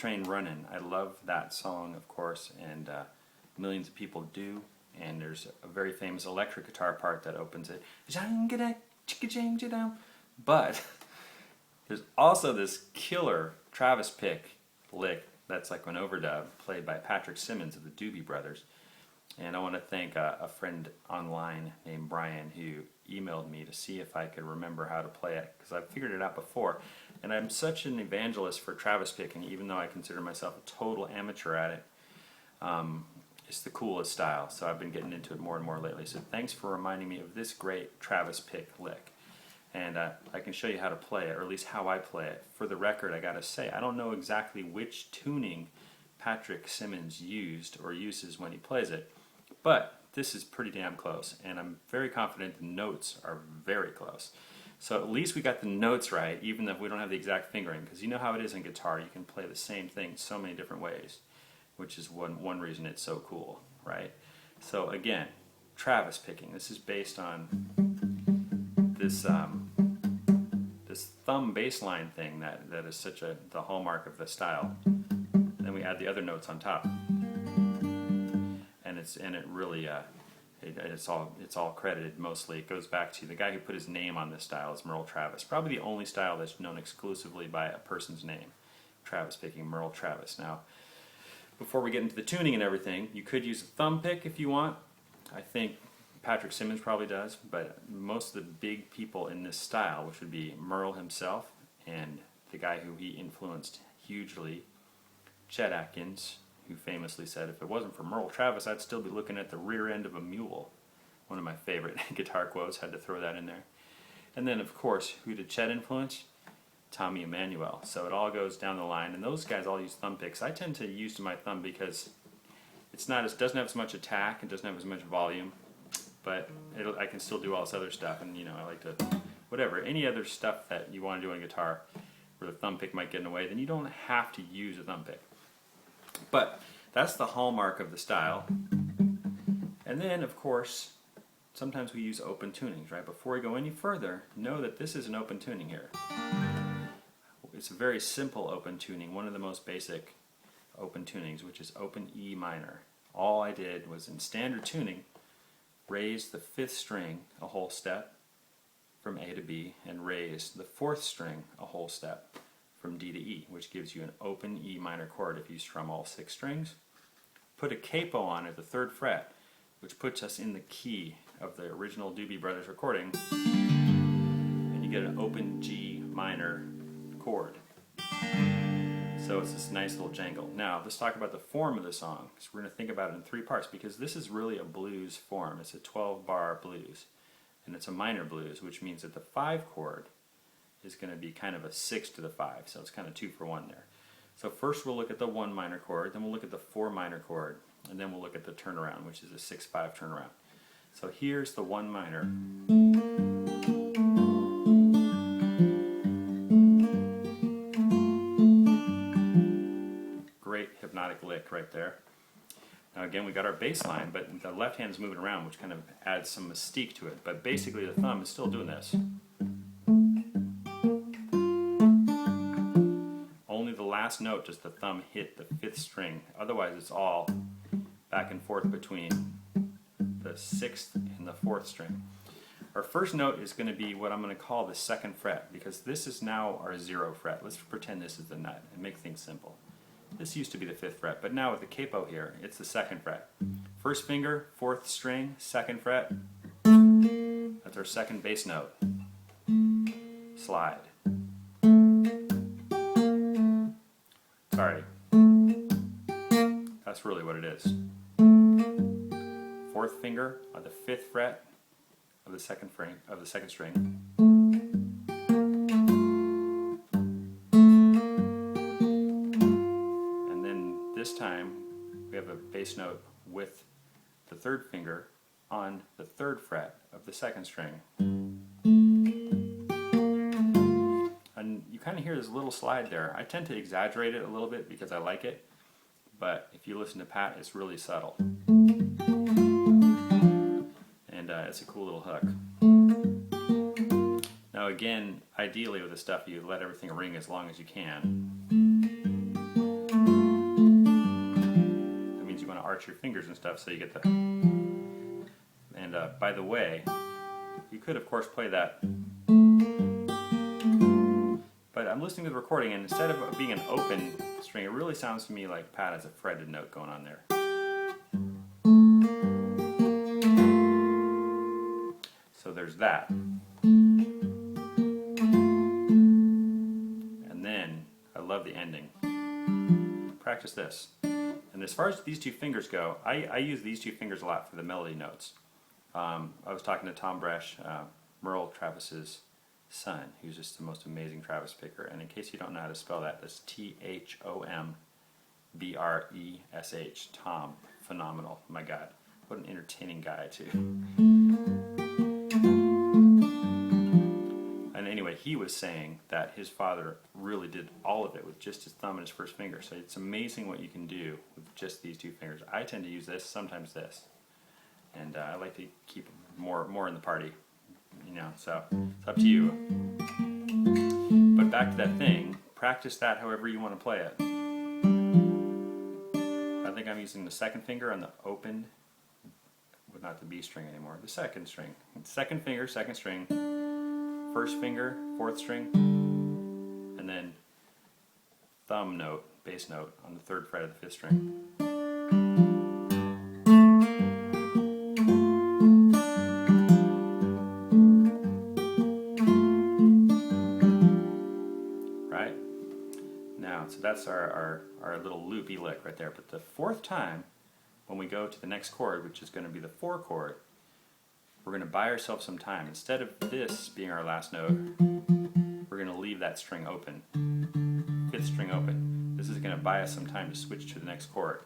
Train Runnin'. I love that song, of course, and millions of people do. And there's a very famous electric guitar part that opens it. But there's also this killer Travis pick lick that's like an overdub played by Patrick Simmons of the Doobie Brothers. And I want to thank a friend online named Brian who emailed me to see if I could remember how to play it, because I've figured it out before. And I'm such an evangelist for Travis picking, even though I consider myself a total amateur at it. It's the coolest style, so I've been getting into it more and more lately. So thanks for reminding me of this great Travis pick lick. And I can show you how to play it, or at least how I play it. For the record, I gotta say, I don't know exactly which tuning Patrick Simmons used or uses when he plays it, but this is pretty damn close, and I'm very confident the notes are very close. So at least we got the notes right, even if we don't have the exact fingering, because you know how it is in guitar, you can play the same thing so many different ways, which is one reason it's so cool, right? So again, Travis picking. This is based on this this thumb bass line thing that is such the hallmark of the style. And then we add the other notes on top, and it really it's all credited mostly. It goes back to the guy who put his name on this style is Merle Travis. Probably the only style that's known exclusively by a person's name. Travis picking, Merle Travis. Now, before we get into the tuning and everything, you could use a thumb pick if you want. I think Patrick Simmons probably does, but most of the big people in this style, which would be Merle himself and the guy who he influenced hugely, Chet Atkins, who famously said, if it wasn't for Merle Travis, I'd still be looking at the rear end of a mule. One of my favorite guitar quotes, had to throw that in there. And then, of course, who did Chet influence? Tommy Emmanuel. So it all goes down the line, and those guys all use thumb picks. I tend to use my thumb because it doesn't have as much attack, it doesn't have as much volume, but I can still do all this other stuff, and I like to, whatever, any other stuff that you want to do on a guitar where the thumb pick might get in the way, then you don't have to use a thumb pick. But that's the hallmark of the style. And then, of course, sometimes we use open tunings, right? Before we go any further, know that this is an open tuning here. It's a very simple open tuning, one of the most basic open tunings, which is open E minor. All I did was, in standard tuning, raise the 5th string a whole step from A to B, and raise the 4th string a whole step from D to E, which gives you an open E minor chord if you strum all 6 strings. Put a capo on at the 3rd fret, which puts us in the key of the original Doobie Brothers recording, and you get an open G minor chord. So it's this nice little jangle. Now let's talk about the form of the song, because we're going to think about it in 3 parts, because this is really a blues form. It's a 12-bar blues, and it's a minor blues, which means that the 5 chord is going to be kind of a 6 to the 5, so it's kind of 2 for 1 there. So first we'll look at the 1 minor chord, then we'll look at the 4 minor chord, and then we'll look at the turnaround, which is a 6-5 turnaround. So here's the 1 minor. Great hypnotic lick right there. Now again, we got our bass line, but the left hand's moving around, which kind of adds some mystique to it. But basically the thumb is still doing this. Only the last note does the thumb hit the 5th string. Otherwise it's all back and forth between the 6th and the 4th string. Our first note is going to be what I'm going to call the 2nd fret, because this is now our 0 fret. Let's pretend this is the nut and make things simple. This used to be the 5th fret, but now with the capo here, it's the 2nd fret. First finger, 4th string, 2nd fret. That's our 2nd bass note. Slide. Sorry. That's really what it is. 4th finger on the 5th fret of the 2nd string. And then this time we have a bass note with the 3rd finger on the 3rd fret of the 2nd string. And you kind of hear this little slide there. I tend to exaggerate it a little bit because I like it, but if you listen to Pat, it's really subtle. And it's a cool little hook. Now again, ideally with this stuff, you let everything ring as long as you can. arch your fingers and stuff so you get the... And by the way, you could of course play that, but I'm listening to the recording and instead of being an open string, it really sounds to me like Pat has a fretted note going on there. So there's that. And then, I love the ending. Practice this. And as far as these two fingers go, I use these two fingers a lot for the melody notes. I was talking to Tom Bresh, Merle Travis's son, who's just the most amazing Travis picker. And in case you don't know how to spell that, that's T-H-O-M-B-R-E-S-H. Tom, phenomenal, my God. What an entertaining guy, too. And anyway, he was saying that his father really did all of it with just his thumb and his first finger. So it's amazing what you can do with just these two fingers. I tend to use this, sometimes this. And I like to keep more in the party, you know, so it's up to you. But back to that thing, practice that however you want to play it. I think I'm using the second finger on the open, well, not the B string anymore, the second string. Second finger, second string, first finger, fourth string, and then thumb note, bass note on the third fret of the fifth string. So that's our little loopy lick right there. But the fourth time, when we go to the next chord, which is going to be the 4 chord, we're going to buy ourselves some time. Instead of this being our last note, we're going to leave that string open, 5th string open. This is going to buy us some time to switch to the next chord.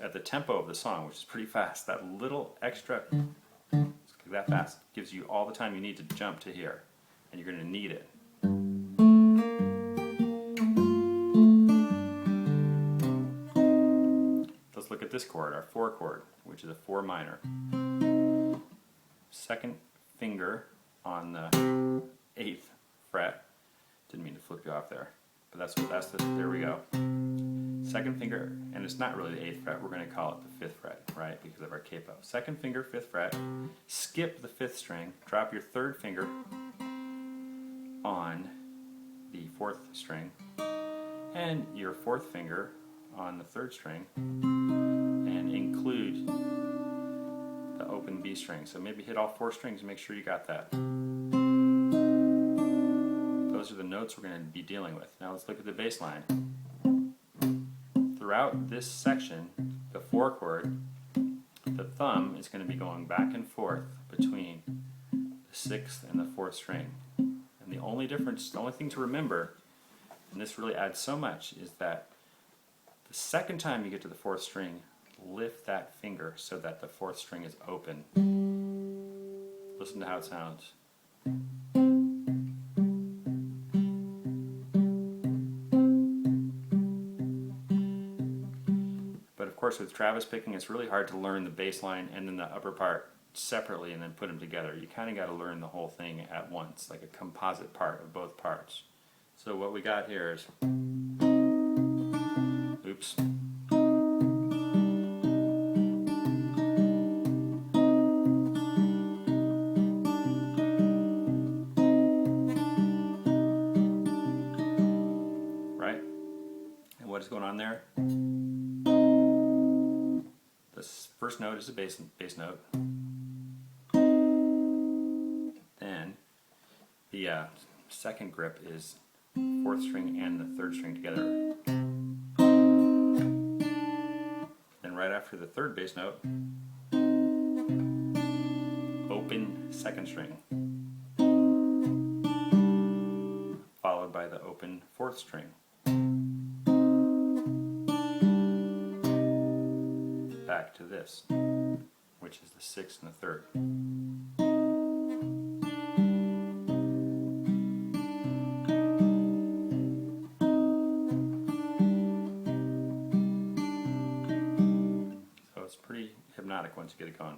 At the tempo of the song, which is pretty fast, that little extra, that fast, gives you all the time you need to jump to here, and you're going to need it. Let's look at this chord, our 4 chord, which is a 4 minor. Second finger on the 8th fret. Didn't mean to flip you off there, but there we go. Second finger, and it's not really the 8th fret, we're going to call it the 5th fret, right, because of our capo. Second finger, 5th fret, skip the 5th string, drop your 3rd finger on the 4th string, and your 4th finger on the 3rd string, and include the open B string. So maybe hit all 4 strings and make sure you got that. Those are the notes we're going to be dealing with. Now let's look at the bass line. Throughout this section, the 4 chord, the thumb is going to be going back and forth between the 6th and the 4th string. And the only difference, the only thing to remember, and this really adds so much, is that the second time you get to the 4th string, lift that finger so that the 4th string is open. Listen to how it sounds. Of course, with Travis picking, it's really hard to learn the bass line and then the upper part separately and then put them together. You kind of got to learn the whole thing at once, like a composite part of both parts. So what we got here is, oops. Right? And what is going on there? The first note is a bass note. Then the second grip is 4th string and the 3rd string together. Then right after the 3rd bass note, open 2nd string, followed by the open 4th string. Back to this, which is the 6th and the 3rd. So it's pretty hypnotic once you get it going.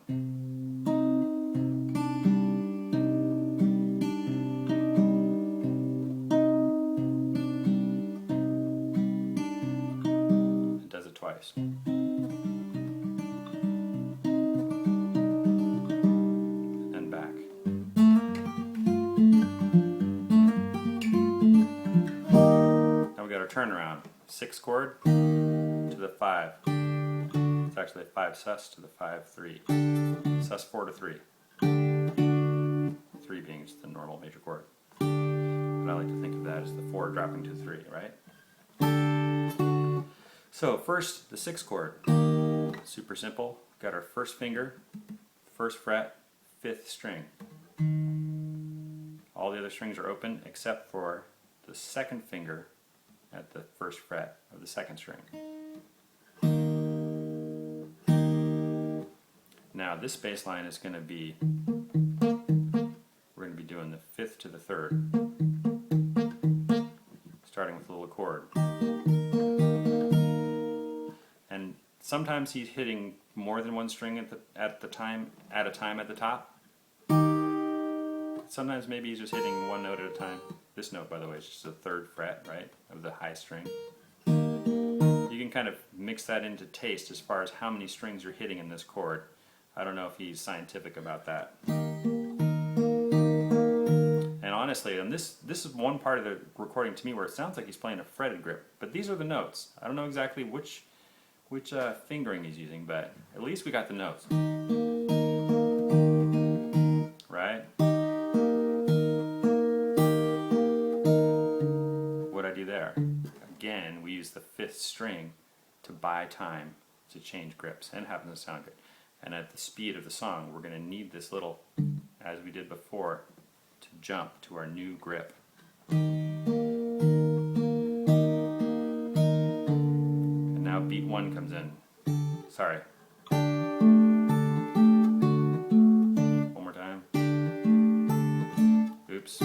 6th chord to the 5. It's actually a 5 sus to the 5 3. Sus 4 to 3. 3 being just the normal major chord. But I like to think of that as the 4 dropping to 3, right? So first, the 6th chord. Super simple. Got our first finger, 1st fret, 5th string. All the other strings are open except for the 2nd finger at the 1st fret of the 2nd string. Now this bass line is going to be, we're going to be doing the 5th to the 3rd, starting with a little chord. And sometimes he's hitting more than one string at a time at the top. Sometimes maybe he's just hitting one note at a time. This note, by the way, is just the 3rd fret, right, of the high string. You can kind of mix that into taste as far as how many strings you're hitting in this chord. I don't know if he's scientific about that. And honestly, and this is one part of the recording to me where it sounds like he's playing a fretted grip, but these are the notes. I don't know exactly which fingering he's using, but at least we got the notes. Right? What'd I do there? Again, we use the 5th string to buy time to change grips, and it happens to sound good. And at the speed of the song, we're going to need this little, as we did before, to jump to our new grip. And now beat 1 comes in. Sorry. One more time. Oops.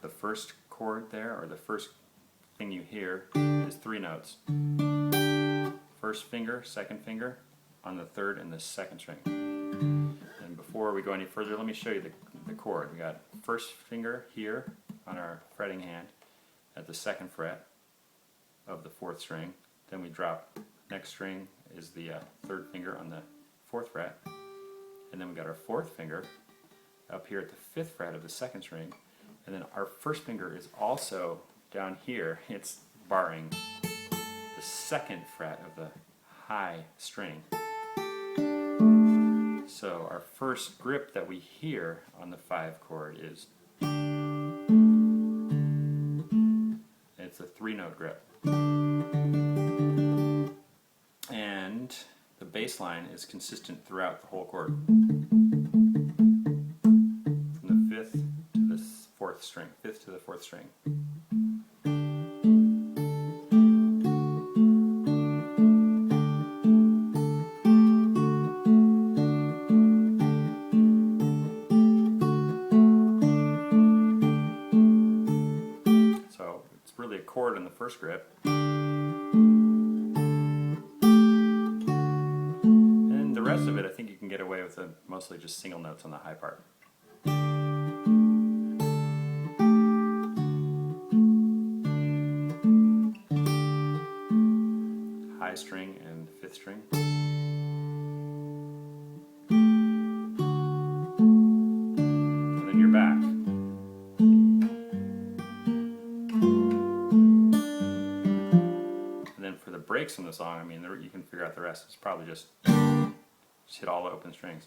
The first chord there, or the first thing you hear, is 3 notes. 1st finger, 2nd finger on the 3rd and the 2nd string. And before we go any further, let me show you the chord. We got 1st finger here on our fretting hand at the 2nd fret of the 4th string. Then we drop, next string is the 3rd finger on the 4th fret. And then we got our 4th finger up here at the 5th fret of the 2nd string. And then our 1st finger is also down here. It's barring the 2nd fret of the high string. So our first grip that we hear on the 5 chord is, it's a 3-note grip. And the bass line is consistent throughout the whole chord. From the 5th to the 4th string, 5th to the 4th string. Really a chord in the first grip, and the rest of it I think you can get away with mostly just single notes on the high part. High string and 5th string. And then you're back. Breaks in the song, I mean, you can figure out the rest. It's probably just hit all the open strings.